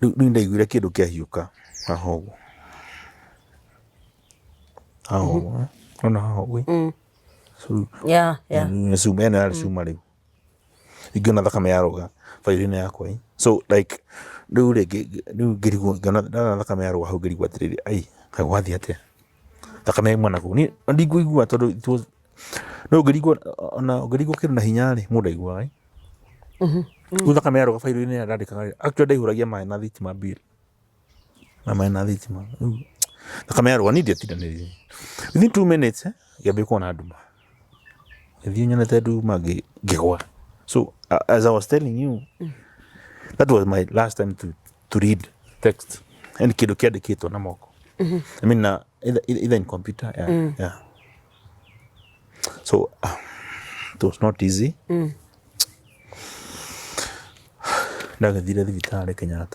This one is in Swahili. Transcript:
Riu ndaiguire kindu kiahiuka haha uguo ona haha uguo cuma eno yarĩ cuma rĩu ngĩona thakame yaruga bairũ-inĩ yakwa so like rĩu ngĩrigwo ndona thakame yaruga hau ngĩrigwo atĩrĩrĩ kaĩ gwathiĩ atĩa thakame yauma nakũ niĩ ndikũigua tondũ no ũngĩrigwo kĩndũ na hinya rĩ mũndũ aiguaga rĩu thakame yaruga bairũ-inĩ ĩrĩa ndandĩkaga actually ndaihũragia maĩ na thitima bill na maĩ na thitima rĩu thakame yaruga niĩ ndiatindanĩrire within 2 minutes ngĩambia kuona nduma ngĩthiĩ nyonete nduma ngĩgwa so as I was telling you that was my last time to read text and kĩndũ kĩandĩkĩtwo na moko I mean either in computer yeah so it was not easy ndagĩthire thibitarĩ Kenyatta